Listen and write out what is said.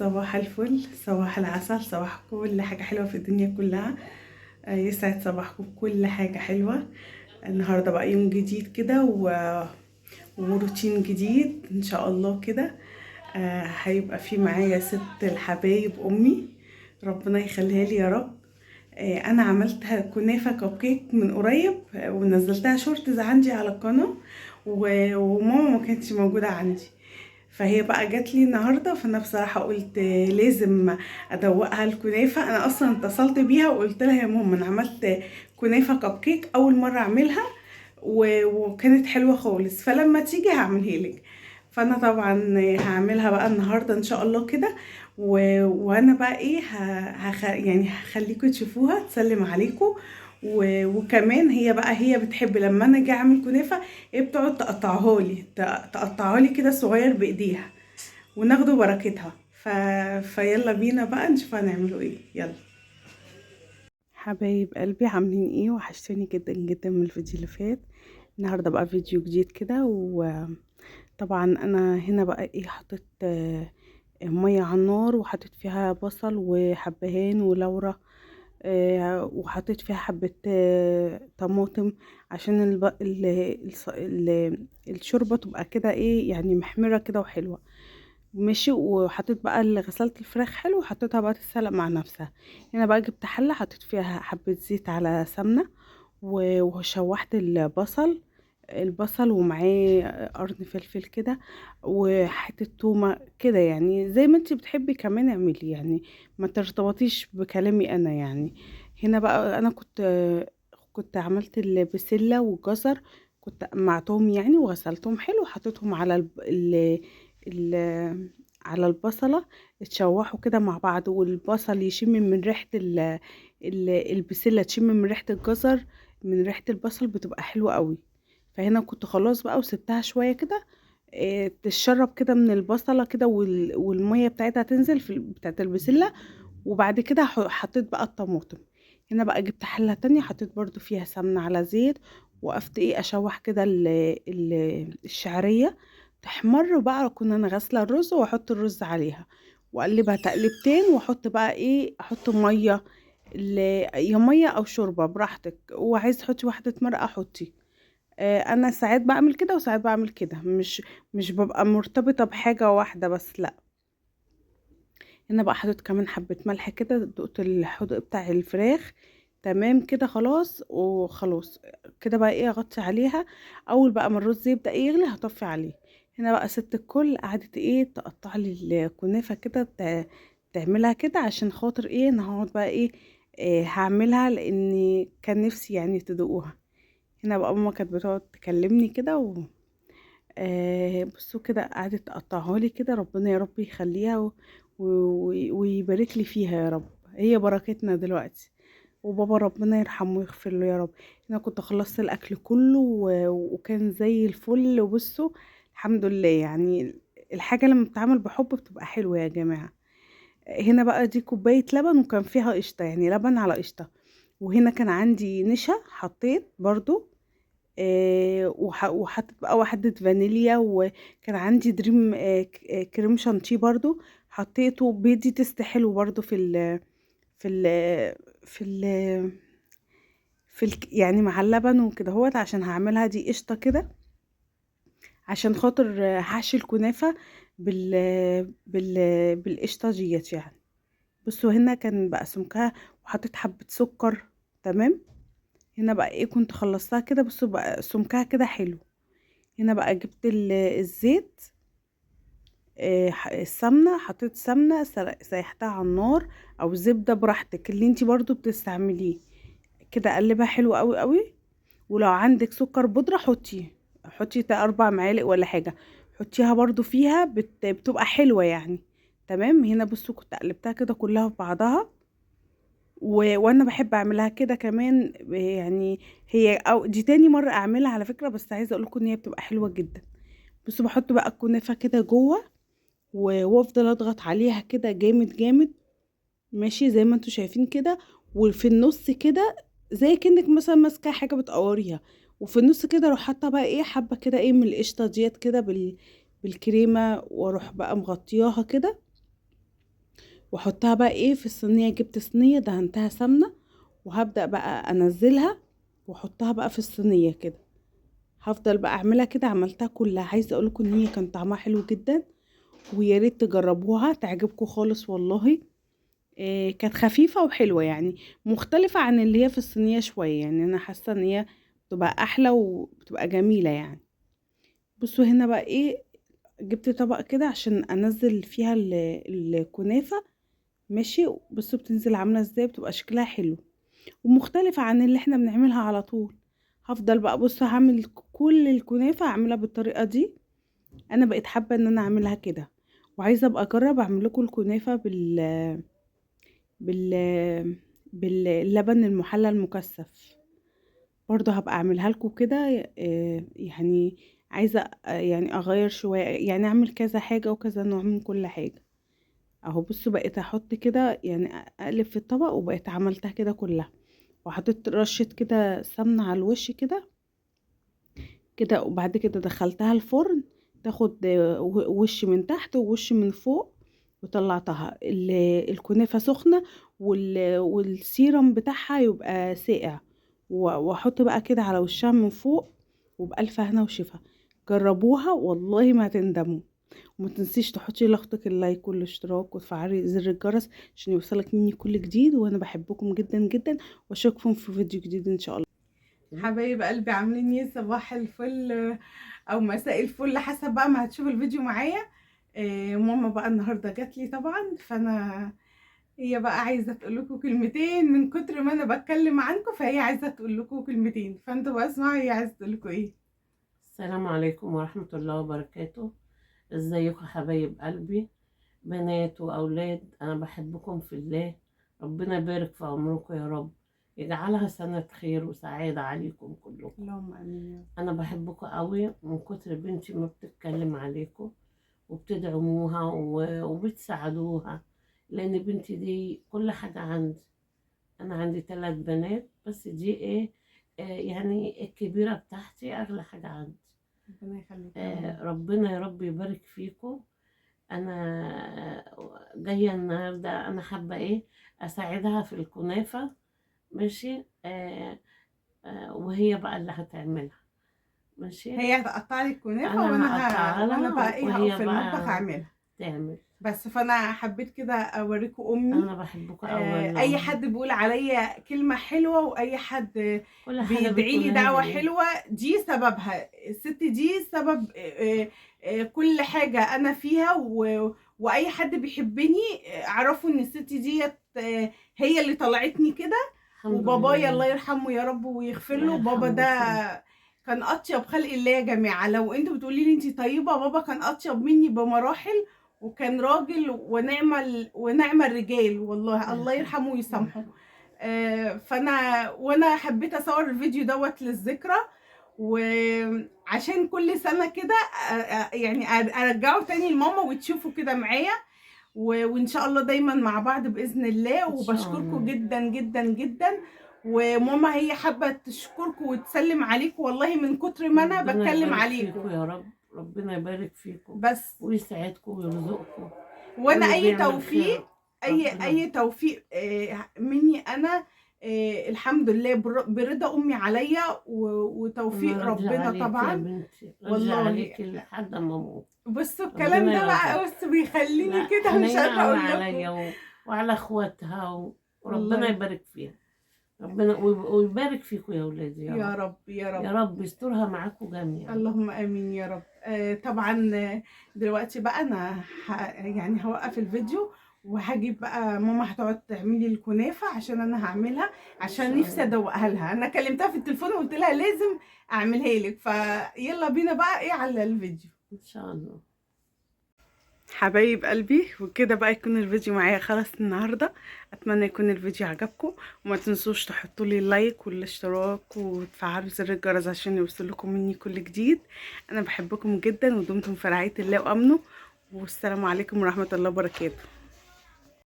صباح الفل، صباح العسل، صباح كل حاجة حلوة في الدنيا كلها. يسعد صباحكم بكل حاجة حلوة. النهاردة بقى يوم جديد كده وروتين جديد ان شاء الله كده. هيبقى في معايا ست الحبايب امي، ربنا يخليها لي يا رب. انا عملتها كنافة كب كيك من قريب، ونزلتها شورتز عندي على القناة، وماما ما كانتش موجودة عندي، فهي بقى جات لي النهارده. فانا بصراحه قلت لازم ادوقها الكنافه. انا اصلا اتصلت بيها وقلت لها يا ماما انا عملت كنافه كب كيك اول مره اعملها وكانت حلوه خالص، فلما تيجي هعملها لك. فانا طبعا هعملها بقى النهارده ان شاء الله كده. وانا بقى ايه يعني هخليكم تشوفوها تسلم عليكم. وكمان هي بقى هي بتحب لما انا اجي اعمل كنافه، هي بتقعد تقطعها لي كده صغير بايديها، وناخده بركتها. فيلا بينا بقى نشوف هنعمله ايه. يلا حبايب قلبي، عاملين ايه؟ وحشتوني جدا جدا من الفيديو اللي فات. النهارده بقى فيديو جديد كده. وطبعا انا هنا بقى ايه حطيت ميه على النار، وحطيت فيها بصل وحبهان ولورا، وحطيت فيها حبة طماطم عشان الشوربة تبقى كده ايه يعني محمرة كده وحلوة. ماشي. وحطيت بقى اللي غسلت الفراخ حلو وحطيتها بقى تتسلق مع نفسها. هنا بقى جبت حلة حطيت فيها حبة زيت على سمنة، وشوحت البصل ومعاه قرن فلفل كده، وحته تومه كده، يعني زي ما انتي بتحبي كمان اعملي، يعني ما ترتبطيش بكلامي انا يعني. هنا بقى انا كنت عملت البسله والجزر، كنت قمعتهم يعني وغسلتهم حلو وحطيتهم على البصله، اتشوحوا كده مع بعض، والبصل يشم من ريحه البسله، تشم من ريحه الجزر، من ريحه البصل بتبقى حلوه قوي. فهنا كنت خلاص بقى وسبتها شويه كده، تشرب كده من البصله كده، والميه بتاعتها تنزل في بتاعت البسله. وبعد كده حطيت بقى الطماطم. هنا بقى جبت حله تانية حطيت برضو فيها سمنه على زيت، وقفت ايه اشوح كده الشعريه تحمر بقى. كنا انا غاسله الرز واحط الرز عليها واقلبها تقلبتين، واحط بقى ايه احط ميه، يا ميه او شوربه براحتك، وعايز تحطي واحده مرقه حطي. انا ساعات بعمل كده وساعات بعمل كده، مش ببقى مرتبطه بحاجه واحده بس، لا. هنا بقى حطيت كمان حبه ملح كده، دقت الحدق بتاع الفراخ تمام كده خلاص. وخلاص كده بقى ايه اغطي عليها. اول بقى ما الرز يبدا يغلي هطفي عليه. هنا بقى ست الكل قعدت ايه تقطع لي الكنافه كده، تعملها كده عشان خاطر ايه انا هقعد بقى ايه هعملها، لاني كان نفسي يعني تدوقوها. هنا بقى ماما كانت بتقعد تكلمني كده بصوا كده قعدت تقطعها لي كده، ربنا يا رب يخليها ويبارك لي فيها يا رب، هي بركتنا دلوقتي. وبابا ربنا يرحمه ويغفر له يا رب. انا كنت خلصت الاكل كله وكان زي الفل. وبصوا الحمد لله، يعني الحاجه لما بتتعمل بحب بتبقى حلوه يا جماعه. هنا بقى دي كوبايه لبن وكان فيها قشطه، يعني لبن على قشطه. وهنا كان عندي نشا حطيت برضو، وحطيت بقى واحدة فانيليا. وكان عندي دريم كريم شانتيه برضو حطيته، بيدي تست حلو برضو في ال في ال يعني مع اللبن وكده هوت، عشان هعملها دي قشطة كده عشان خاطر هحشي الكنافة بالقشطة ديت يعني. بصوا هنا كان بقى سمكها، وحطيت حبة سكر تمام. هنا بقى ايه كنت خلصتها كده، بصوا بقى سمكها كده حلو. هنا بقى جبت الزيت، السمنة حطيت سمنة سيحتها على النار، او زبدة براحتك اللي انتي برضو بتستعمليه كده. قلبها حلو قوي قوي. ولو عندك سكر بودرة حطي 4 معالق ولا حاجة، حطيها برضو فيها بتبقى حلوة يعني. تمام. هنا بصوا كنت قلبتها كده كلها في بعضها. وانا بحب اعملها كده كمان يعني. هي او دي تاني مرة اعملها على فكرة، بس عايزة اقولكم ان هي بتبقى حلوة جدا. بصوا بحط بقى الكنافة كده جوه، وافضل اضغط عليها كده جامد جامد، ماشي زي ما انتوا شايفين كده. وفي النص كده زي كأنك مثلا ماسكة حاجة بتقوريها، وفي النص كده اروح حاطه بقى ايه حبة كده ايه من القشطة ديت كده بالكريمة، واروح بقى مغطياها كده. واحطها بقى ايه في الصينيه. جبت صينيه دهنتها سمنه وهبدا بقى انزلها واحطها بقى في الصينيه كده. هفضل بقى اعملها كده. عملتها كلها. عايزه اقول لكم ان هي كان طعمها حلو جدا، ويا ريت تجربوها تعجبكم خالص والله. إيه كانت خفيفه وحلوه يعني، مختلفه عن اللي هي في الصينيه شويه. يعني انا حاسه ان هي بتبقى احلى وبتبقى جميله يعني. بصوا هنا بقى ايه، جبت طبق كده عشان انزل فيها الكنافه. ماشي. بصوا بتنزل عامله ازاي، بتبقى شكلها حلو ومختلفه عن اللي احنا بنعملها على طول. هفضل بقى بصوا هعمل كل الكنافه اعملها بالطريقه دي. انا بقيت حابه ان انا اعملها كده، وعايزه ابقى اجرب اعمل لكم الكنافه بال باللبن المحلى المكثف. برضه هبقى اعملها لكم كده. يعني عايزه يعني اغير شويه، يعني اعمل كذا حاجه وكذا نوع من كل حاجه. اهو بصوا بقيت احط كده يعني اقلب في الطبق، وبقيت عملتها كده كلها. وحطيت رشه كده سمنه على الوش كده كده. وبعد كده دخلتها الفرن تاخد وش من تحت ووش من فوق. وطلعتها الكنافة سخنة والسيرم بتاعها يبقى ساقع. واحط بقى كده على وشها من فوق. وبألف هنا وشفا. جربوها والله ما هتندموا. وما تنسيش تحطي لاختك اللايك والاشتراك وتفعلي زر الجرس عشان يوصلك مني كل جديد. وانا بحبكم جدا جدا، واشوفكم في فيديو جديد ان شاء الله. حبايب قلبي عاملين ايه؟ صباح الفل او مساء الفل حسب بقى ما هتشوف الفيديو معايا. ماما بقى النهارده جات لي طبعا، فانا هي بقى عايزه تقول لكم كلمتين. من كتر ما انا بتكلم عنكم فهي عايزه تقول لكم كلمتين، فانتوا بقى اسمعوا هي عايزه تقول لكم ايه. السلام عليكم ورحمة الله وبركاته. ازيكم حبايب قلبي، بنات وأولاد، أنا بحبكم في الله. ربنا يبارك في عمركم يا رب، يجعلها سنة خير وسعادة عليكم كلكم. اللهم امين. أنا بحبكم قوي من كتر بنتي ما بتتكلم عليكم وبتدعموها وبتساعدوها، لأن بنتي دي كل حاجة عندي. أنا عندي 3 بنات، بس دي إيه، يعني الكبيرة بتاعتي أغلى حاجة عندي. ربنا يخليك يا رب. ربنا يا رب يبارك فيكم. انا جايه النهارده، انا حابه ايه، اساعدها في الكنافه. ماشي. وهي بقى اللي هتعملها. ماشي. هي هتقطع لي الكنافه انا وانا هقطعها وانا لها بقى ايه هقف وهي في المطبخ بقى اعملها. تعمل. بس فانا حبيت كده اوريكم امي. انا بحبكم اول اي حد بيقول عليا كلمة حلوة واي حد كل حاجه بيدعي لي بتقولها دعوة لي. حلوة دي سببها. الست دي سبب كل حاجة انا فيها واي حد بيحبني اعرفوا ان الست ديت هي اللي طلعتني كده. الحمد وبابايا الله لله. يرحمه يا رب ويغفر الله له، بابا يرحمه ويسامحه. ده كان اطيب خلق الله يا جماعة. لو انتوا بتقولي لي انتي طيبة، بابا كان اطيب مني بمراحل، وكان راجل ونعم الرجال والله. الله الله يرحمه. يرحمه الله ويسامحه. يرحمه. وانا حبيت اصور الفيديو دوت للذكرى، وعشان كل سنة كده يعني ارجعه تاني لماما وتشوفوا كده معايا. وان شاء الله دايما مع بعض باذن الله. ان شاء وبشكركم الله. جدا جدا جدا. وماما هي حابه تشكركم وتسلم عليكم والله من كتر ما انا ربنا بتكلم يبارك عليكم. فيكم يا رب، ربنا يبارك فيكم بس ويسعدكم ويرزقكم. وانا واللي اي بيعمل توفيق، خير اي ربنا. توفيق مني انا الحمد لله برضا امي عليا انا وتوفيق راضية ربنا عليك يا طبعا. بنتي، راضية والله عليك لحد ما اموت. بصوا الكلام ربنا ده بقى يرضى. بس بيخليني لا كده مش حنينة قادره قوي اقول لكم. عليا وعلى اخواتها وربنا والله يبارك فيها. ربنا ويبارك فيكم يا ولادي يا يا رب. رب يا يا رب. رب يسترها معاكم جميعا. اللهم امين يا رب. طبعا دلوقتي بقى انا يعني هوقف الفيديو وهجيب بقى ماما هتقعد تعمل لي الكنافه عشان انا هعملها، ان عشان شاء نفسي الله. ادوقها لها. انا كلمتها في التليفون وقلت لها لازم اعملها لك، فيلا بينا بقى ايه على الفيديو. ان شاء الله. حبايب قلبي وكده بقى يكون الفيديو معايا خلاص النهارده. اتمنى يكون الفيديو عجبكم، وما تنسوش تحطوا لي اللايك والاشتراك وتفعلوا زر الجرس عشان يوصلكم مني كل جديد. انا بحبكم جدا ودمتم في رعاية الله وامنه، والسلام عليكم ورحمة الله وبركاته.